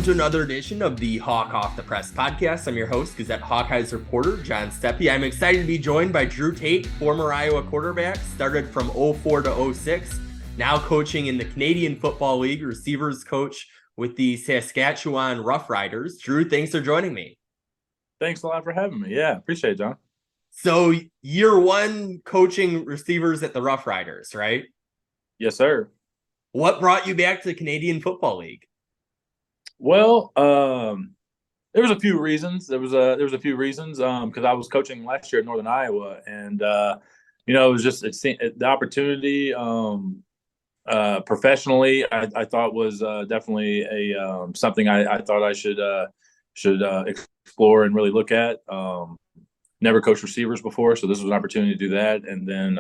to another edition of the Hawk Off the Press podcast. I'm your host, Gazette Hawkeyes reporter, John Steppe. I'm excited to be joined by Drew Tate, former Iowa quarterback, started from 04 to 06, now coaching in the Canadian Football League, receivers coach with the Saskatchewan Roughriders. Drew, thanks for joining me. Thanks a lot for having me. Yeah, appreciate it, John. So year one coaching receivers at the Roughriders, right? Yes, sir. What brought you back to the Canadian Football League? Well, there was a few reasons. There was a few reasons because I was coaching last year at Northern Iowa, and it was just the opportunity professionally. I thought was definitely a something I thought I should explore and really look at. Never coached receivers before, so this was an opportunity to do that, and then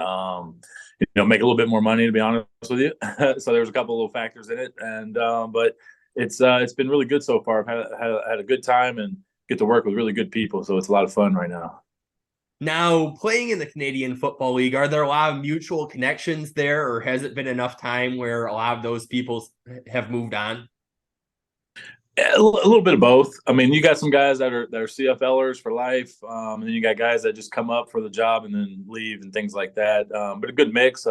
make a little bit more money, to be honest with you. So there was a couple of little factors in it, and but it's been really good so far. I've had a good time and get to work with really good people, so it's a lot of fun right now. Now, playing in the Canadian Football League, are there a lot of mutual connections there, or has it been enough time where a lot of those people have moved on? A little bit of both. I mean, you got some guys that are CFLers for life, and then you got guys that just come up for the job and then leave and things like that. But a good mix.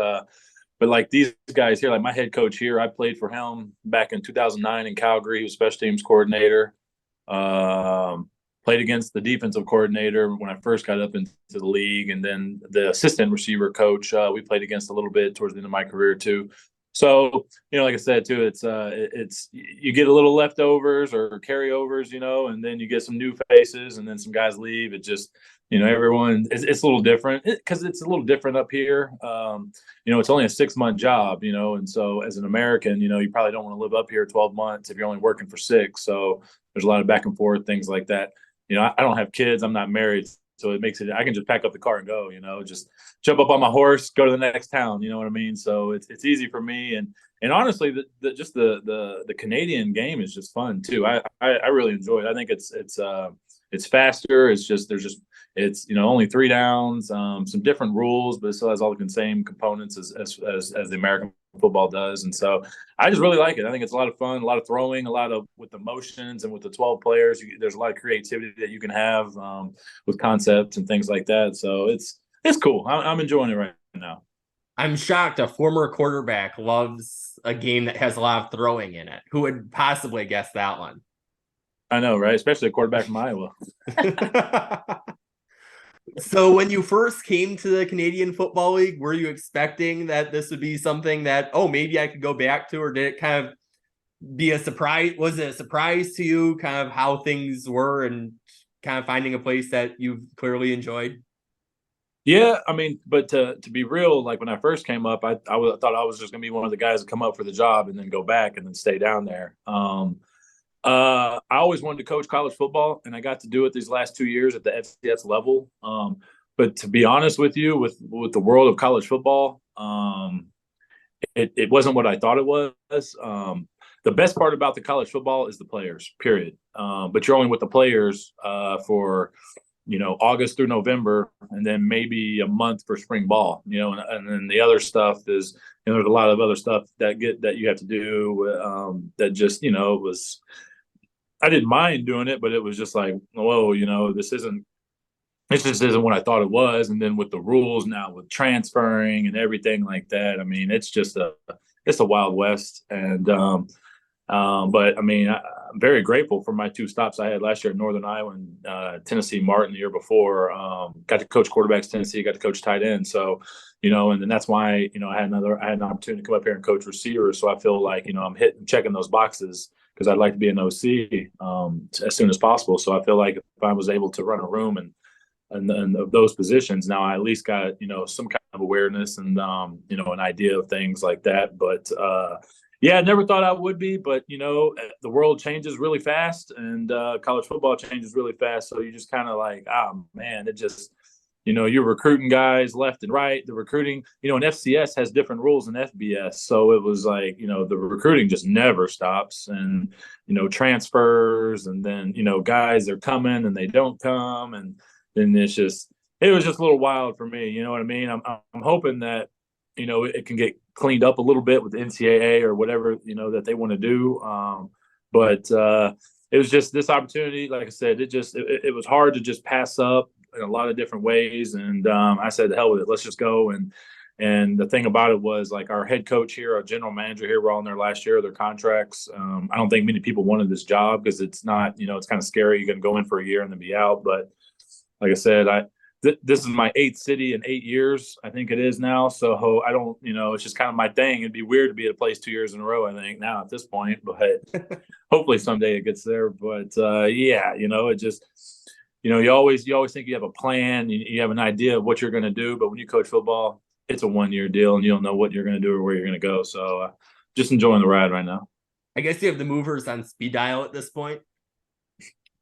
But like these guys here, like my head coach here, I played for him back in 2009 in Calgary. He was special teams coordinator. Played against the defensive coordinator when I first got up into the league, and then the assistant receiver coach. We played against a little bit towards the end of my career too. So, like I said, too, it's you get a little leftovers or carryovers, and then you get some new faces and then some guys leave. It just, everyone, it's a little different because it's a little different up here. It's only a 6-month job, and so as an American, you probably don't want to live up here 12 months if you're only working for 6. So there's a lot of back and forth, things like that. I don't have kids. I'm not married. So it makes it, I can just pack up the car and go, just jump up on my horse, go to the next town. You know what I mean? So it's easy for me. And honestly, the Canadian game is just fun too. I really enjoy it. I think it's faster. It's only 3 downs, some different rules, but it still has all the same components as the American football does. And so I just really like it. I think it's a lot of fun, a lot of throwing, a lot of with the motions and with the 12 players, there's a lot of creativity that you can have with concepts and things like that. So it's cool. I'm enjoying it right now. I'm shocked a former quarterback loves a game that has a lot of throwing in it. Who would possibly guess that one? I know, right? Especially a quarterback from Iowa. So when you first came to the Canadian Football League, were you expecting that this would be something that, maybe I could go back to, or did it kind of be a surprise? Was it a surprise to you, kind of how things were and kind of finding a place that you've clearly enjoyed? Yeah, I mean, but to be real, like when I first came up, I thought I was just going to be one of the guys that come up for the job and then go back and then stay down there. I always wanted to coach college football, and I got to do it these last 2 years at the FCS level. But to be honest with you, with the world of college football, it wasn't what I thought it was. The best part about the college football is the players, period. But you're only with the players for August through November, and then maybe a month for spring ball. And then the other stuff is there's a lot of other stuff that you have to do that just was. I didn't mind doing it, but it was just like, whoa, this just isn't what I thought it was. And then with the rules now, with transferring and everything like that, I mean, it's a Wild West. And but I mean, I'm very grateful for my 2 stops I had last year at Northern Iowa and Tennessee Martin the year before. Got to coach quarterbacks Tennessee, got to coach tight end. So, and then that's why I had an opportunity to come up here and coach receivers. So I feel like I'm checking those boxes, because I'd like to be an OC as soon as possible. So I feel like if I was able to run a room and of those positions, now I at least got some kind of awareness and an idea of things like that. But yeah, I never thought I would be, but the world changes really fast, and college football changes really fast. So you just kind of like, oh man, it just you're recruiting guys left and right. The recruiting, and FCS has different rules than FBS. So it was like, the recruiting just never stops, and, transfers, and then, guys are coming and they don't come. And then it was just a little wild for me. You know what I mean? I'm hoping that, it can get cleaned up a little bit with the NCAA or whatever, that they want to do. But it was just this opportunity. Like I said, it was hard to just pass up in a lot of different ways. And I said, the hell with it, let's just go. And the thing about it was, like, our head coach here, our general manager here, were all in their last year of their contracts. I don't think many people wanted this job because it's not, it's kind of scary. You're going to go in for a year and then be out. But like I said, this is my 8th city in 8 years, I think it is now. So I don't, it's just kind of my thing. It'd be weird to be at a place 2 years in a row, I think, now at this point. But hopefully someday it gets there. But it just, you always think you have a plan, you have an idea of what you're going to do. But when you coach football, it's a 1-year deal, and you don't know what you're going to do or where you're going to go. So just enjoying the ride right now. I guess you have the movers on speed dial at this point.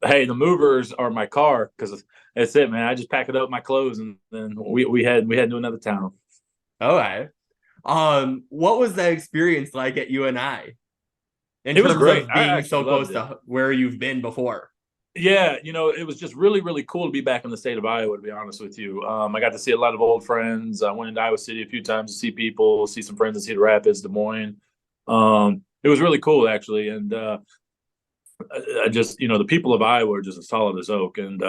Hey, the movers are my car, because that's it, man. I just pack it up, my clothes, and then we head to another town. All right. What was that experience like at UNI? It was great. Of being so close to where you've been before. Yeah, it was just really, really cool to be back in the state of Iowa, to be honest with you. I got to see a lot of old friends. I went into Iowa City a few times to see people, see some friends in Cedar Rapids, Des Moines. It was really cool, actually. And I just, the people of Iowa are just as solid as oak. And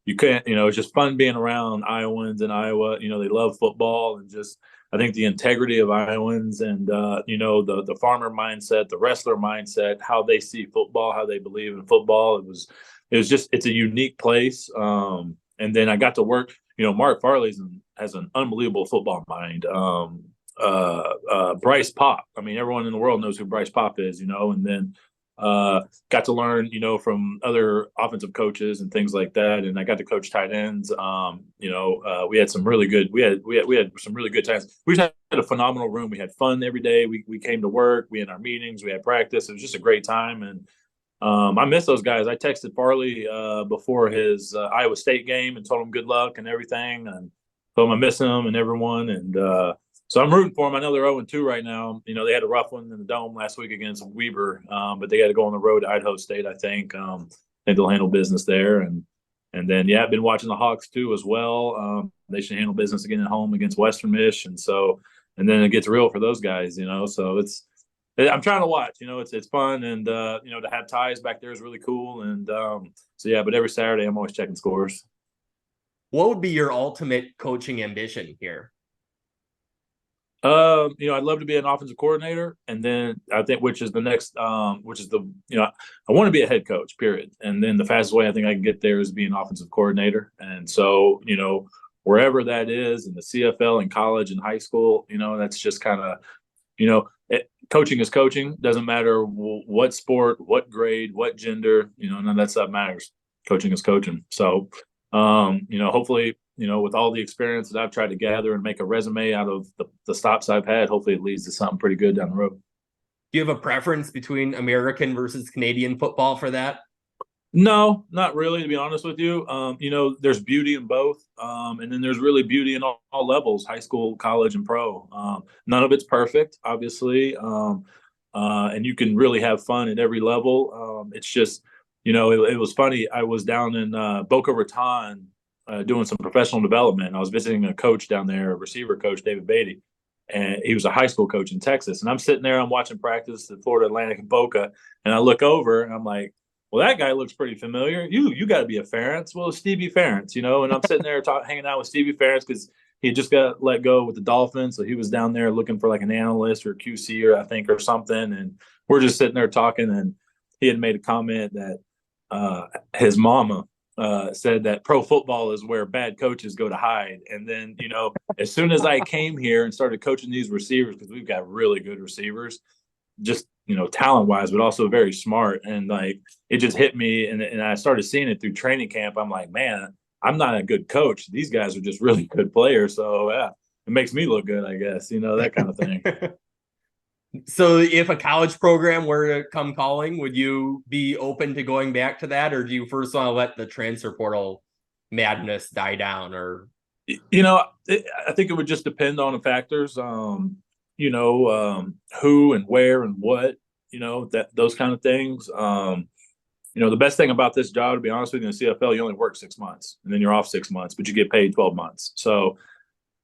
you can't, it's just fun being around Iowans in Iowa. They love football, and just, I think the integrity of Iowans, and the farmer mindset, the wrestler mindset, how they see football, how they believe in football. It's a unique place. And then I got to work. Mark Farley has an unbelievable football mind. Bryce Pop. I mean, everyone in the world knows who Bryce Pop is. And then got to learn, from other offensive coaches and things like that. And I got to coach tight ends. We had some really good, we had some really good times. We just had a phenomenal room. We had fun every day. We came to work, we had our meetings, we had practice. It was just a great time. And I miss those guys. I texted Farley before his Iowa State game and told him good luck and everything. And told him I miss him and everyone. And, so I'm rooting for them. I know they're 0-2 right now. They had a rough one in the Dome last week against Weber, but they got to go on the road to Idaho State, I think. I think they'll handle business there. And then, I've been watching the Hawks too as well. They should handle business again at home against Western Mich. And then it gets real for those guys, So I'm trying to watch. It's fun. And, to have ties back there is really cool. And but every Saturday I'm always checking scores. What would be your ultimate coaching ambition here? I'd love to be an offensive coordinator, and then I think, I want to be a head coach, period. And then the fastest way I think I can get there is be an offensive coordinator. And so, wherever that is, in the CFL, in college, in high school, that's just kind of, coaching is coaching. Doesn't matter what sport, what grade, what gender, none of that stuff matters. Coaching is coaching. So, hopefully, with all the experience that I've tried to gather and make a resume out of the stops I've had, hopefully it leads to something pretty good down the road. Do you have a preference between American versus Canadian football for that? No, not really, to be honest with you. There's beauty in both. And then there's really beauty in all levels, high school, college, and pro. None of it's perfect, obviously. And you can really have fun at every level. It's just, it was funny. I was down in Boca Raton doing some professional development. I was visiting a coach down there, a receiver coach, David Beatty, and he was a high school coach in Texas. And I'm sitting there, I'm watching practice at Florida Atlantic and Boca, and I look over and I'm like, well, that guy looks pretty familiar. You got to be a Ferentz. Well, Stevie Ferentz, and I'm sitting there hanging out with Stevie Ferentz because he just got let go with the Dolphins. So he was down there looking for like an analyst or QC or something. And we're just sitting there talking, and he had made a comment that his mama said that pro football is where bad coaches go to hide. And then, as soon as I came here and started coaching these receivers, because we've got really good receivers, just, talent wise, but also very smart. And like, it just hit me. And I started seeing it through training camp. I'm like, man, I'm not a good coach. These guys are just really good players. So yeah, it makes me look good, I guess, that kind of thing. So if a college program were to come calling, would you be open to going back to that? Or do you first want to let the transfer portal madness die down? Or, I think it would just depend on the factors, who and where and what, those kind of things. The best thing about this job, to be honest with you, in the CFL, you only work 6 months and then you're off 6 months, but you get paid 12 months. So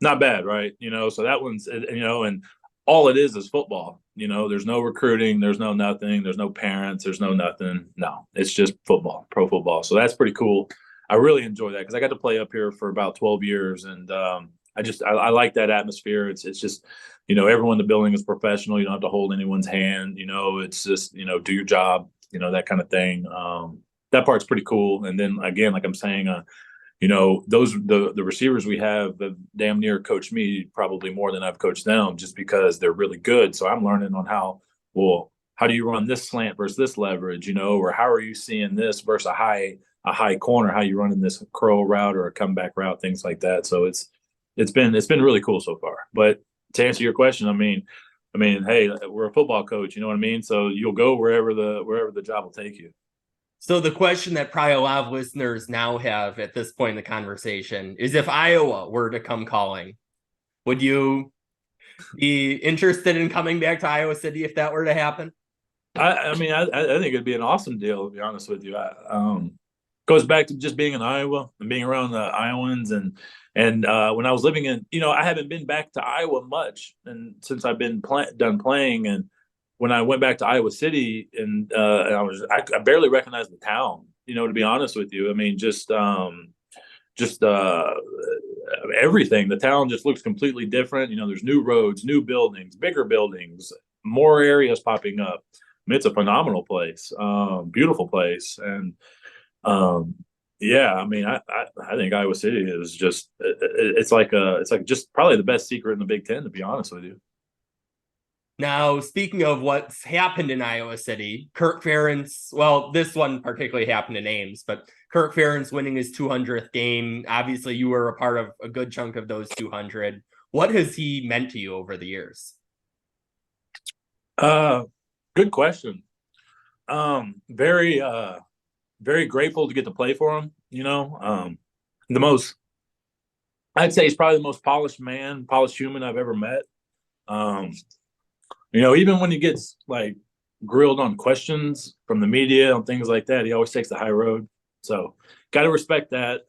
not bad, right? So that one's, and all it is football. There's no recruiting, there's no nothing, there's no parents, there's no nothing. No, it's just football, pro football. So that's pretty cool. I really enjoy that because I got to play up here for about 12 years, and I like that atmosphere. It's just everyone in the building is professional. You don't have to hold anyone's hand. It's just do your job. That kind of thing. That part's pretty cool. And then again, like I'm saying, the receivers we have damn near coach me probably more than I've coached them, just because they're really good. So I'm learning on how do you run this slant versus this leverage, or how are you seeing this versus a high corner, how you running this curl route or a comeback route, things like that. So it's been really cool so far. But to answer your question, I mean, hey, we're a football coach, you know what I mean? So you'll go wherever the job will take you. So the question that probably a lot of listeners now have at this point in the conversation is, if Iowa were to come calling, would you be interested in coming back to Iowa City if that were to happen? I think it'd be an awesome deal, to be honest with you. Goes back to just being in Iowa and being around the Iowans, and when I was living in, I haven't been back to Iowa much, and since I've been done playing, and when I went back to Iowa City, and I barely recognized the town, to be honest with you. I mean, just everything. The town just looks completely different. There's new roads, new buildings, bigger buildings, more areas popping up. I mean, it's a phenomenal place, beautiful place, and yeah. I mean, I think Iowa City is just it's like just probably the best secret in the Big Ten, to be honest with you. Now, speaking of what's happened in Iowa City, Kirk Ferentz, well, this one particularly happened in Ames, but Kirk Ferentz winning his 200th game. Obviously, you were a part of a good chunk of those 200. What has he meant to you over the years? Good question. Very grateful to get to play for him. I'd say he's probably the most polished human I've ever met. Even when he gets like grilled on questions from the media and things like that, he always takes the high road. So got to respect that.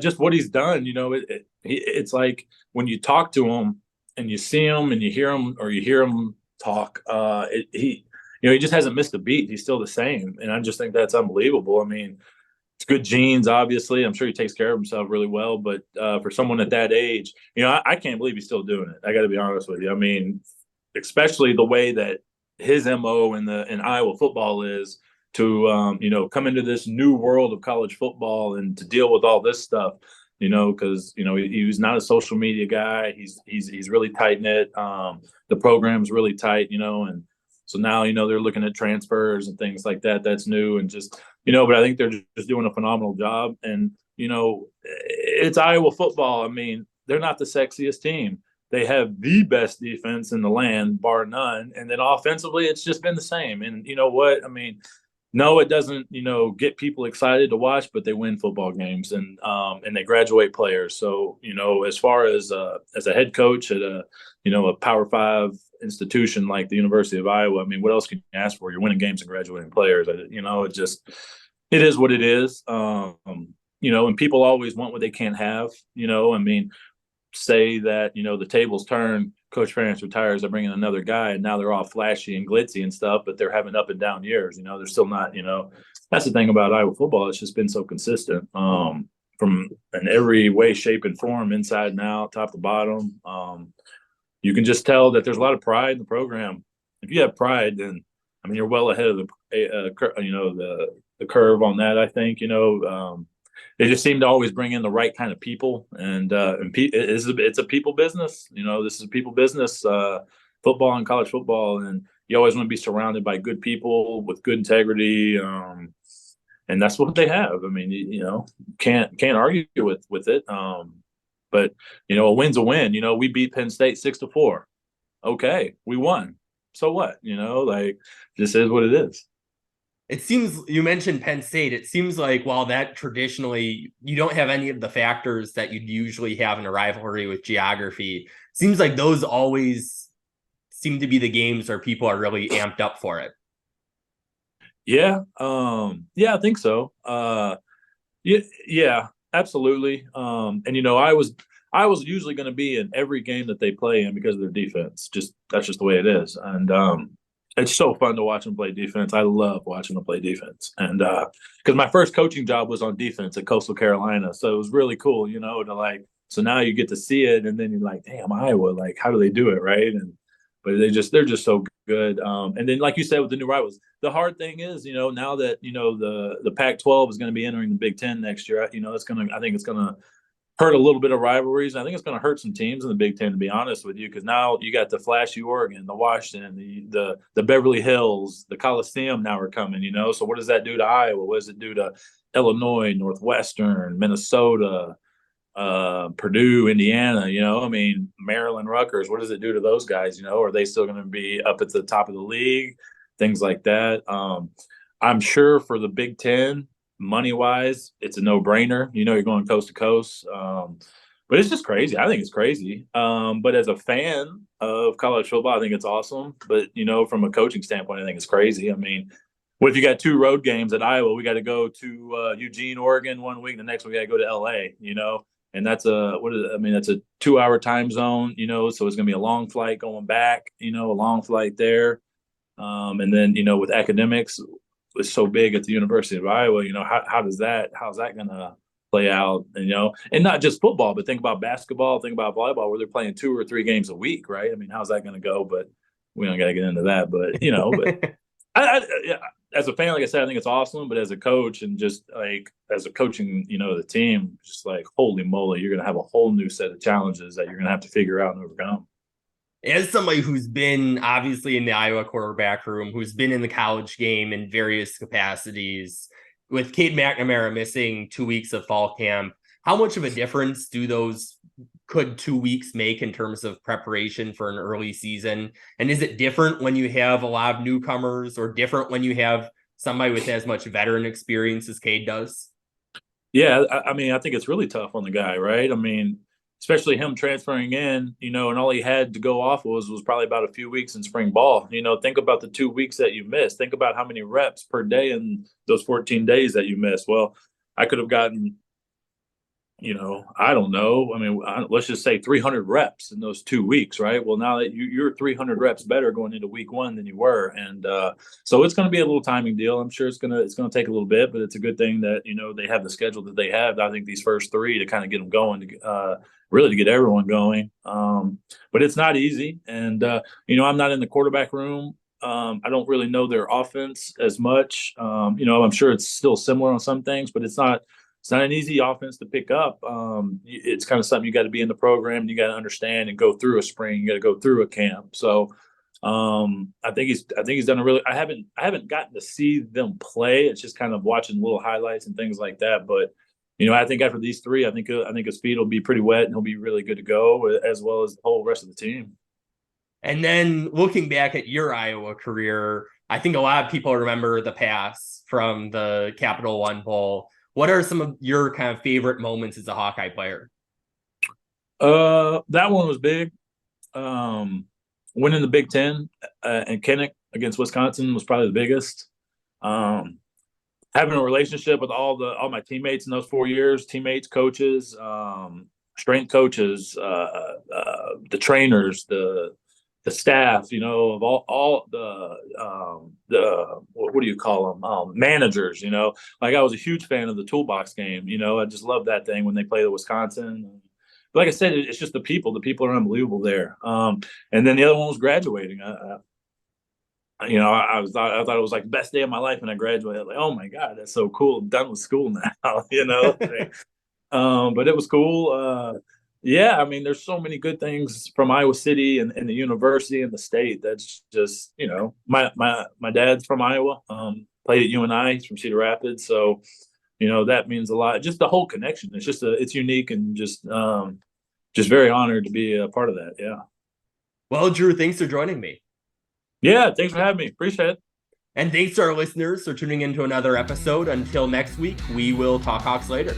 Just what he's done, it's like when you talk to him and you see him and you hear him talk, he just hasn't missed a beat. He's still the same. And I just think that's unbelievable. I mean, it's good genes, obviously. I'm sure he takes care of himself really well. But for someone at that age, I can't believe he's still doing it. I got to be honest with you. I mean, especially the way that his MO in Iowa football is to, come into this new world of college football and to deal with all this stuff, because, he was not a social media guy. He's really tight knit. The program's really tight, and so now, they're looking at transfers and things like that. That's new. And just, but I think they're just doing a phenomenal job. And, it's Iowa football. I mean, they're not the sexiest team. They have the best defense in the land, bar none. And then offensively, it's just been the same. And you know what? I mean, no, it doesn't, get people excited to watch, but they win football games and they graduate players. So, as far as a head coach at a Power 5 institution like the University of Iowa, I mean, what else can you ask for? You're winning games and graduating players. It is what it is. And people always want what they can't have, I mean, say that, the tables turn, Coach Ferentz retires, they're bringing another guy, and now they're all flashy and glitzy and stuff, but they're having up and down years. They're still not, that's the thing about Iowa football. It's just been so consistent from in every way, shape, and form, inside and out, top to bottom. You can just tell that there's a lot of pride in the program. If you have pride, then, I mean, you're well ahead of the curve on that, I think, they just seem to always bring in the right kind of people, and it's a people business. This is a people business, football and college football, and you always want to be surrounded by good people with good integrity, and that's what they have. I mean, can't argue with it. But a win's a win. We beat Penn State 6-4. Okay, we won. So what? This is what it is. It seems, you mentioned Penn State. It seems like while that traditionally, you don't have any of the factors that you'd usually have in a rivalry with geography. Seems like those always seem to be the games where people are really amped up for it. Yeah. I think so. Yeah, absolutely. And I Iowa's usually going to be in every game that they play in because of their defense. That's just the way it is. And it's so fun to watch them play defense. I love watching them play defense. And because my first coaching job was on defense at Coastal Carolina, so it was really cool, to like. So now you get to see it, and then you're like, damn, Iowa, like, how do they do it, right? But they're just so good. And then, like you said, with the new rivals, the hard thing is, now that the Pac-12 is going to be entering the Big Ten next year, I think it's going to hurt a little bit of rivalries. I think it's going to hurt some teams in the Big Ten, to be honest with you, because now you got the flashy Oregon, the Washington, the Beverly Hills, the Coliseum now are coming. So what does that do to Iowa? What does it do to Illinois, Northwestern, Minnesota? Purdue, Indiana, Maryland, Rutgers, what does it do to those guys? Are they still going to be up at the top of the league? Things like that. I'm sure for the Big Ten, money wise, it's a no brainer. You're going coast to coast. But it's just crazy. I think it's crazy. But as a fan of college football, I think it's awesome. But, from a coaching standpoint, I think it's crazy. What if you got 2 road games at Iowa? We got to go to Eugene, Oregon 1 week. The next week, we got to go to LA, and that's that's a 2-hour time zone, so it's going to be a long flight going back, a long flight there. And then, with academics, it's so big at the University of Iowa, how's that going to play out? And not just football, but think about basketball, think about volleyball, where they're playing 2 or 3 games a week, right? How's that going to go? But we don't got to get into that, but, but as a fan, like I said, I think it's awesome. But as a coach and just like as a coaching, the team, just like, holy moly, you're going to have a whole new set of challenges that you're going to have to figure out and overcome. As somebody who's been obviously in the Iowa quarterback room, who's been in the college game in various capacities, with Cade McNamara missing 2 weeks of fall camp, how much of a difference could 2 weeks make in terms of preparation for an early season? And is it different when you have a lot of newcomers, or different when you have somebody with as much veteran experience as Cade does? Yeah, I think it's really tough on the guy, right? Especially him transferring in, and all he had to go off was probably about a few weeks in spring ball. Think about the 2 weeks that you missed. Think about how many reps per day in those 14 days that you missed. Well, I could have gotten, I don't know. Let's just say 300 reps in those 2 weeks, right? Well, now that you're 300 reps better going into week 1 than you were. And so it's going to be a little timing deal. I'm sure it's going to take a little bit, but it's a good thing that, they have the schedule that they have. I think these first 3 to kind of get them going, really to get everyone going. But it's not easy. And, I'm not in the quarterback room. I don't really know their offense as much. I'm sure it's still similar on some things, but it's not an easy offense to pick up. It's kind of something you got to be in the program. You got to understand and go through a spring. You got to go through a camp. So I think he's done a really. I haven't gotten to see them play. It's just kind of watching little highlights and things like that. But I think after these 3, I think his feet will be pretty wet and he'll be really good to go, as well as the whole rest of the team. And then looking back at your Iowa career, I think a lot of people remember the pass from the Capital One Bowl. What are some of your kind of favorite moments as a Hawkeye player? That one was big. Winning the Big Ten and Kinnick against Wisconsin was probably the biggest. Having a relationship with all my teammates in those 4 years, teammates, coaches, strength coaches, the trainers, the staff, of all the what do you call them? Managers, like I was a huge fan of the toolbox game. I just love that thing when they play the Wisconsin. But like I said, it's just the people. The people are unbelievable there. And then the other one was graduating. I thought it was like the best day of my life when I graduated. Like, oh my God, that's so cool. I'm done with school now, But it was cool. Yeah, there's so many good things from Iowa City and the university and the state. That's just, my dad's from Iowa, played at UNI, he's from Cedar Rapids. So, that means a lot. Just the whole connection. It's just it's unique and just very honored to be a part of that. Yeah. Well, Drew, thanks for joining me. Yeah, thanks for having me. Appreciate it. And thanks to our listeners for tuning in to another episode. Until next week, we will talk Hawks later.